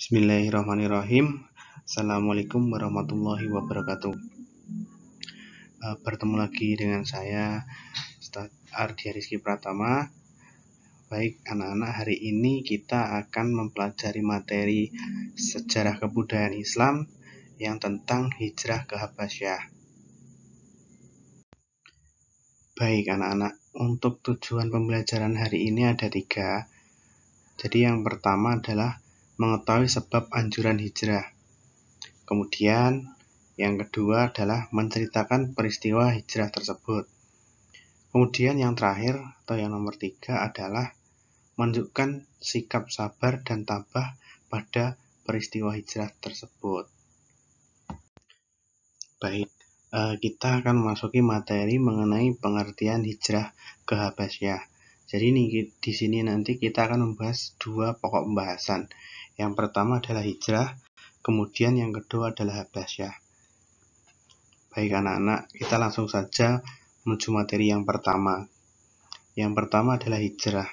Bismillahirrahmanirrahim. Assalamualaikum warahmatullahi wabarakatuh. Bertemu lagi dengan saya, Ustadz Ardia Rizky Pratama. Baik anak-anak, hari ini kita akan mempelajari materi sejarah kebudayaan Islam yang tentang hijrah ke Habasyah. Baik anak-anak, untuk tujuan pembelajaran hari ini ada 3. Jadi yang pertama adalah mengetahui sebab anjuran hijrah. Kemudian yang kedua adalah menceritakan peristiwa hijrah tersebut. Kemudian yang terakhir atau yang nomor 3 adalah menunjukkan sikap sabar dan tabah pada peristiwa hijrah tersebut. Baik, kita akan memasuki materi mengenai pengertian hijrah ke Habasyah. Jadi di sini nanti kita akan membahas 2 pokok pembahasan. Yang pertama adalah hijrah, kemudian yang kedua adalah Habasyah. Baik anak-anak, kita langsung saja menuju materi yang pertama. Yang pertama adalah hijrah.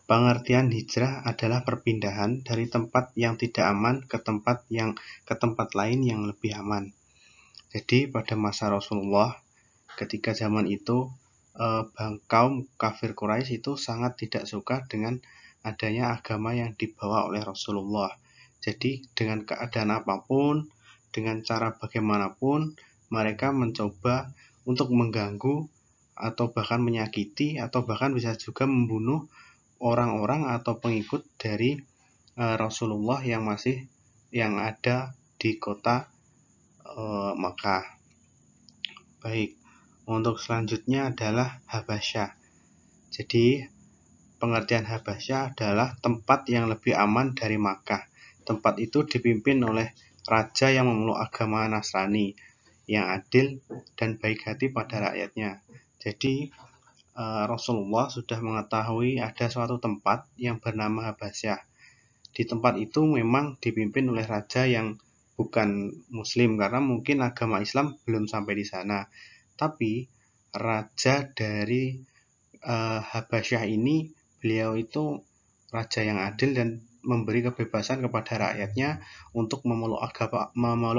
Pengertian hijrah adalah perpindahan dari tempat yang tidak aman ke tempat lain yang lebih aman. Jadi pada masa Rasulullah, ketika zaman itu kaum kafir Quraisy itu sangat tidak suka dengan adanya agama yang dibawa oleh Rasulullah. Jadi dengan keadaan apapun, dengan cara bagaimanapun, mereka mencoba untuk mengganggu atau bahkan menyakiti atau bahkan bisa juga membunuh orang-orang atau pengikut dari Rasulullah yang ada di kota Makkah. Baik, untuk selanjutnya adalah Habasyah. Jadi pengertian Habasyah adalah tempat yang lebih aman dari Makkah. Tempat itu dipimpin oleh raja yang memeluk agama Nasrani, yang adil dan baik hati pada rakyatnya. Jadi Rasulullah sudah mengetahui ada suatu tempat yang bernama Habasyah. Di tempat itu memang dipimpin oleh raja yang bukan Muslim karena mungkin agama Islam belum sampai di sana. Tapi raja dari Habasyah ini, beliau itu raja yang adil dan memberi kebebasan kepada rakyatnya untuk memeluk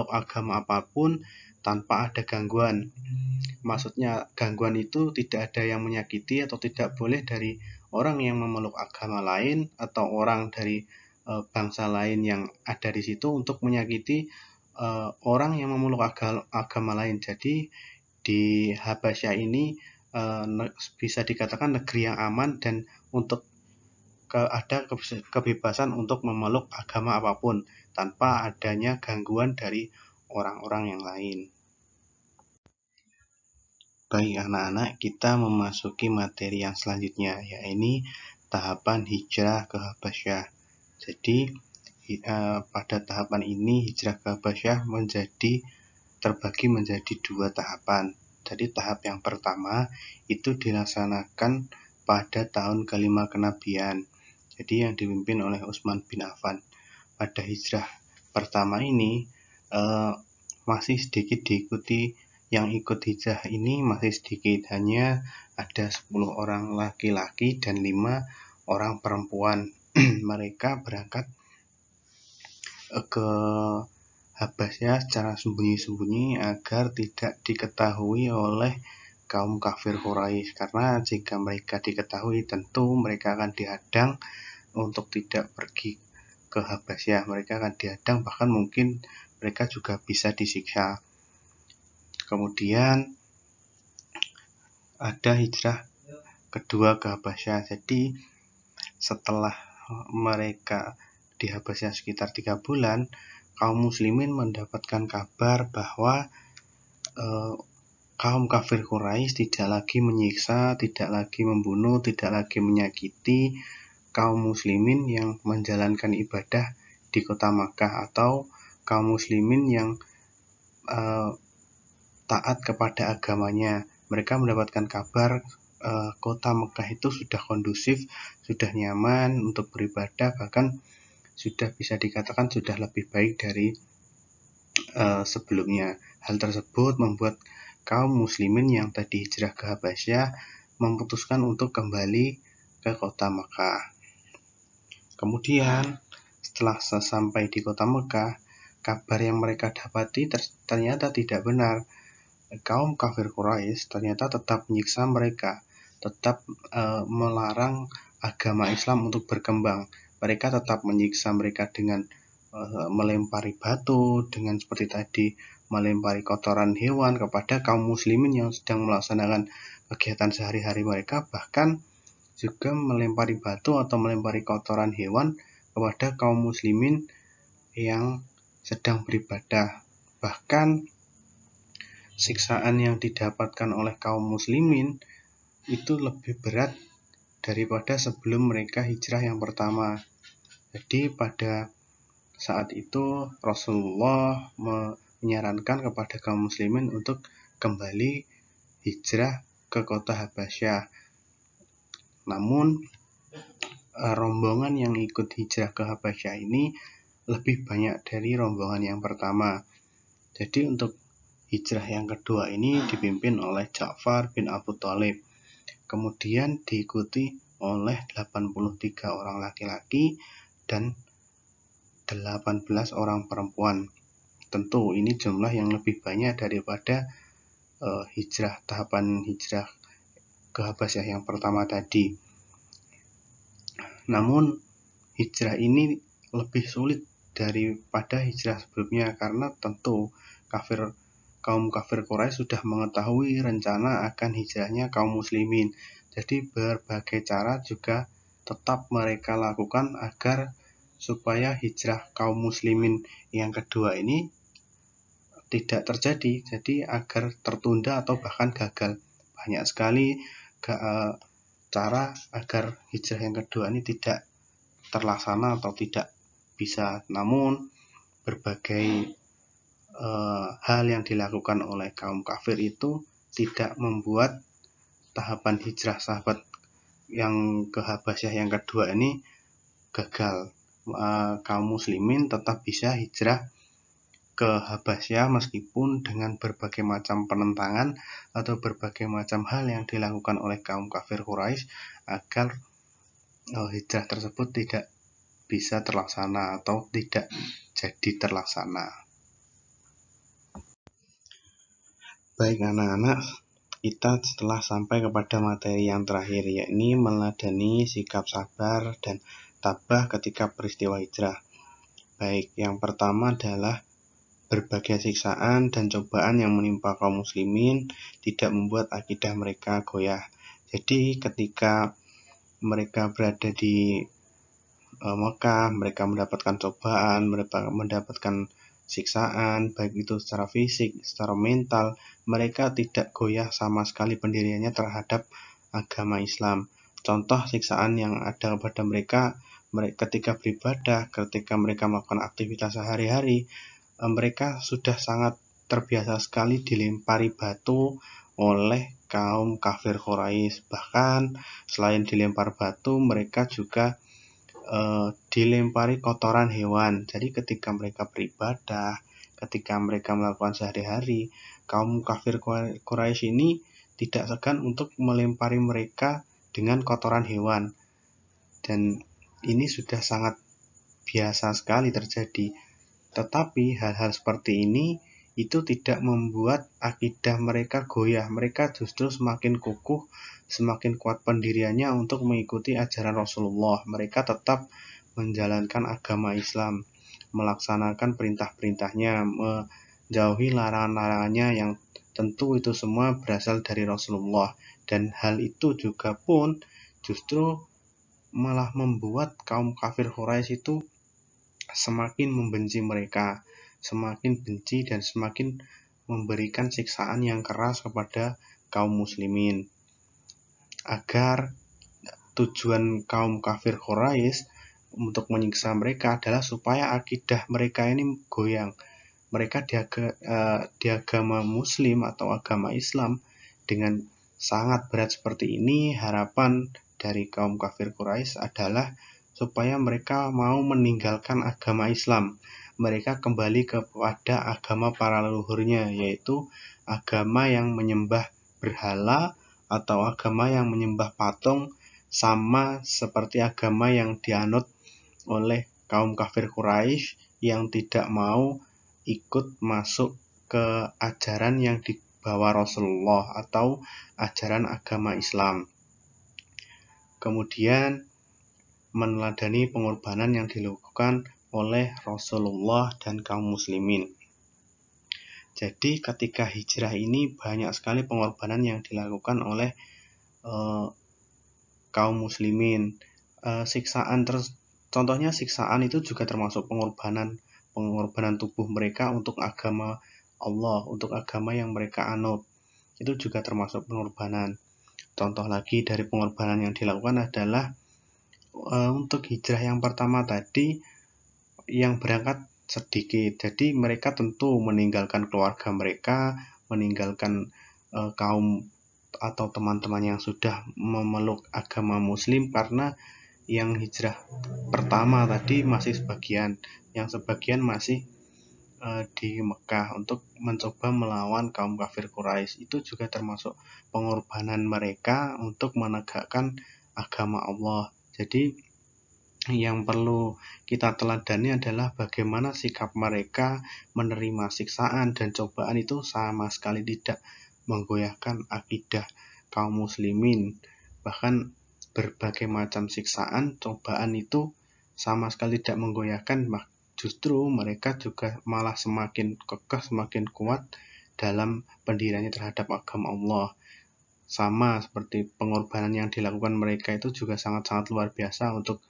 agama apapun tanpa ada gangguan. Maksudnya gangguan itu tidak ada yang menyakiti atau tidak boleh dari orang yang memeluk agama lain atau orang dari bangsa lain yang ada di situ untuk menyakiti orang yang memeluk agama lain. Jadi di Habasyah ini bisa dikatakan negeri yang aman dan untuk ada kebebasan untuk memeluk agama apapun tanpa adanya gangguan dari orang-orang yang lain. Baik anak-anak, kita memasuki materi yang selanjutnya, yaitu tahapan hijrah ke Habasyah. Jadi pada tahapan ini hijrah ke Habasyah terbagi menjadi 2 tahapan. Jadi tahap yang pertama itu dilaksanakan pada tahun ke-5 kenabian. Jadi yang dipimpin oleh Utsman bin Affan. Pada hijrah pertama ini masih sedikit diikuti. Yang ikut hijrah ini masih sedikit, hanya ada 10 orang laki-laki dan 5 orang perempuan. Mereka berangkat ke Habasyah secara sembunyi-sembunyi agar tidak diketahui oleh kaum kafir Quraisy, karena jika mereka diketahui tentu mereka akan dihadang untuk tidak pergi ke Habasyah. Mereka akan dihadang, bahkan mungkin mereka juga bisa disiksa. Kemudian ada hijrah kedua ke Habasyah. Jadi setelah mereka di Habasyah sekitar 3 bulan, kaum muslimin mendapatkan kabar bahwa kaum kafir Quraisy tidak lagi menyiksa, tidak lagi membunuh, tidak lagi menyakiti kaum muslimin yang menjalankan ibadah di kota Makkah atau kaum muslimin yang taat kepada agamanya. Mereka mendapatkan kabar kota Mekah itu sudah kondusif, sudah nyaman untuk beribadah, bahkan sudah bisa dikatakan sudah lebih baik dari sebelumnya. Hal tersebut membuat kaum muslimin yang tadi hijrah ke Habasyah memutuskan untuk kembali ke kota Mekah. Kemudian setelah sampai di kota Mekah, kabar yang mereka dapati ternyata tidak benar. Kaum kafir Quraisy ternyata tetap menyiksa mereka, tetap melarang agama Islam untuk berkembang. Mereka tetap menyiksa mereka dengan melempari batu, dengan seperti tadi melempari kotoran hewan kepada kaum muslimin yang sedang melaksanakan kegiatan sehari-hari mereka, bahkan juga melempari batu atau melempari kotoran hewan kepada kaum muslimin yang sedang beribadah. Bahkan siksaan yang didapatkan oleh kaum muslimin itu lebih berat daripada sebelum mereka hijrah yang pertama. Jadi pada saat itu Rasulullah menyarankan kepada kaum muslimin untuk kembali hijrah ke kota Habasyah. Namun rombongan yang ikut hijrah ke Habasyah ini lebih banyak dari rombongan yang pertama. Jadi untuk hijrah yang kedua ini dipimpin oleh Ja'far bin Abu Thalib. Kemudian diikuti oleh 83 orang laki-laki dan 18 orang perempuan. Tentu ini jumlah yang lebih banyak daripada tahapan hijrah ke Habasyah yang pertama tadi. Namun hijrah ini lebih sulit daripada hijrah sebelumnya karena tentu kaum kafir Quraisy sudah mengetahui rencana akan hijrahnya kaum muslimin. Jadi berbagai cara juga tetap mereka lakukan agar supaya hijrah kaum muslimin yang kedua ini tidak terjadi, jadi agar tertunda atau bahkan gagal. Banyak sekali cara agar hijrah yang kedua ini tidak terlaksana atau tidak bisa. Namun berbagai hal yang dilakukan oleh kaum kafir itu tidak membuat tahapan hijrah sahabat yang ke Habasyah yang kedua ini gagal. Kaum muslimin tetap bisa hijrah ke Habasyah meskipun dengan berbagai macam penentangan atau berbagai macam hal yang dilakukan oleh kaum kafir Quraisy agar hijrah tersebut tidak bisa terlaksana atau tidak jadi terlaksana. Baik anak-anak, kita setelah sampai kepada materi yang terakhir, yakni meladeni sikap sabar dan tabah ketika peristiwa hijrah. Baik, yang pertama adalah berbagai siksaan dan cobaan yang menimpa kaum muslimin tidak membuat akidah mereka goyah. Jadi ketika mereka berada di Mekah, mereka mendapatkan cobaan, mereka mendapatkan siksaan, baik itu secara fisik, secara mental, mereka tidak goyah sama sekali pendiriannya terhadap agama Islam. Contoh siksaan yang ada kepada mereka ketika beribadah, ketika mereka melakukan aktivitas sehari-hari, mereka sudah sangat terbiasa sekali dilempari batu oleh kaum kafir Quraisy. Bahkan selain dilempar batu, mereka juga dilempari kotoran hewan. Jadi ketika mereka beribadah, ketika mereka melakukan sehari-hari, kaum kafir Quraisy ini tidak segan untuk melempari mereka dengan kotoran hewan. Dan ini sudah sangat biasa sekali terjadi. Tetapi hal-hal seperti ini itu tidak membuat akidah mereka goyah. Mereka justru semakin kukuh, semakin kuat pendiriannya untuk mengikuti ajaran Rasulullah. Mereka tetap menjalankan agama Islam, melaksanakan perintah-perintahnya, menjauhi larangan-larangannya yang tentu itu semua berasal dari Rasulullah. Dan hal itu juga pun justru malah membuat kaum kafir Quraisy itu semakin membenci mereka, semakin benci dan semakin memberikan siksaan yang keras kepada kaum muslimin. Agar tujuan kaum kafir Quraisy untuk menyiksa mereka adalah supaya akidah mereka ini goyang. Mereka di agama Muslim atau agama Islam dengan sangat berat seperti ini, harapan dari kaum kafir Quraisy adalah supaya mereka mau meninggalkan agama Islam. Mereka kembali kepada agama para leluhurnya, yaitu agama yang menyembah berhala atau agama yang menyembah patung, sama seperti agama yang dianut oleh kaum kafir Quraisy yang tidak mau ikut masuk ke ajaran yang dibawa Rasulullah atau ajaran agama Islam. Kemudian meneladani pengorbanan yang dilakukan oleh Rasulullah dan kaum muslimin. Jadi ketika hijrah ini banyak sekali pengorbanan yang dilakukan oleh kaum muslimin. Contohnya siksaan itu juga termasuk pengorbanan tubuh mereka untuk agama Allah, untuk agama yang mereka anut. Itu juga termasuk pengorbanan. Contoh lagi dari pengorbanan yang dilakukan adalah untuk hijrah yang pertama tadi, yang berangkat sedikit. Jadi mereka tentu meninggalkan keluarga mereka, meninggalkan kaum atau teman-teman yang sudah memeluk agama muslim, karena yang hijrah pertama tadi masih sebagian, yang sebagian masih di Mekah untuk mencoba melawan kaum kafir Quraisy. Itu juga termasuk pengorbanan mereka untuk menegakkan agama Allah. Jadi yang perlu kita teladani adalah bagaimana sikap mereka menerima siksaan dan cobaan itu sama sekali tidak menggoyahkan akidah kaum muslimin. Bahkan berbagai macam siksaan, cobaan itu sama sekali tidak menggoyahkan, justru mereka juga malah semakin kekeh, semakin kuat dalam pendiriannya terhadap agama Allah. Sama seperti pengorbanan yang dilakukan mereka itu juga sangat-sangat luar biasa untuk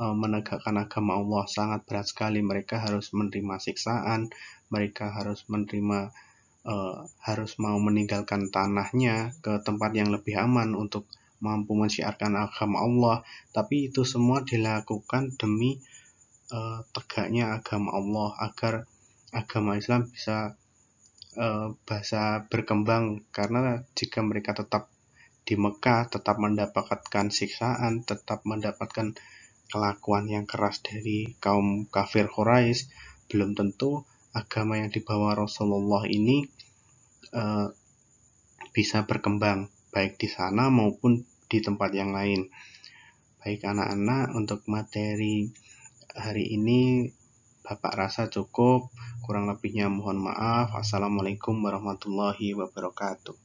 menegakkan agama Allah. Sangat berat sekali, mereka harus menerima siksaan, mereka harus mau meninggalkan tanahnya ke tempat yang lebih aman untuk mampu mensiarkan agama Allah. Tapi itu semua dilakukan demi tegaknya agama Allah, agar agama Islam bisa berkembang. Karena jika mereka tetap di Mekah, tetap mendapatkan siksaan, tetap mendapatkan kelakuan yang keras dari kaum kafir Quraisy, belum tentu agama yang dibawa Rasulullah ini bisa berkembang, baik di sana maupun di tempat yang lain. Baik anak-anak, untuk materi hari ini Bapak rasa cukup, kurang lebihnya mohon maaf. Assalamualaikum warahmatullahi wabarakatuh.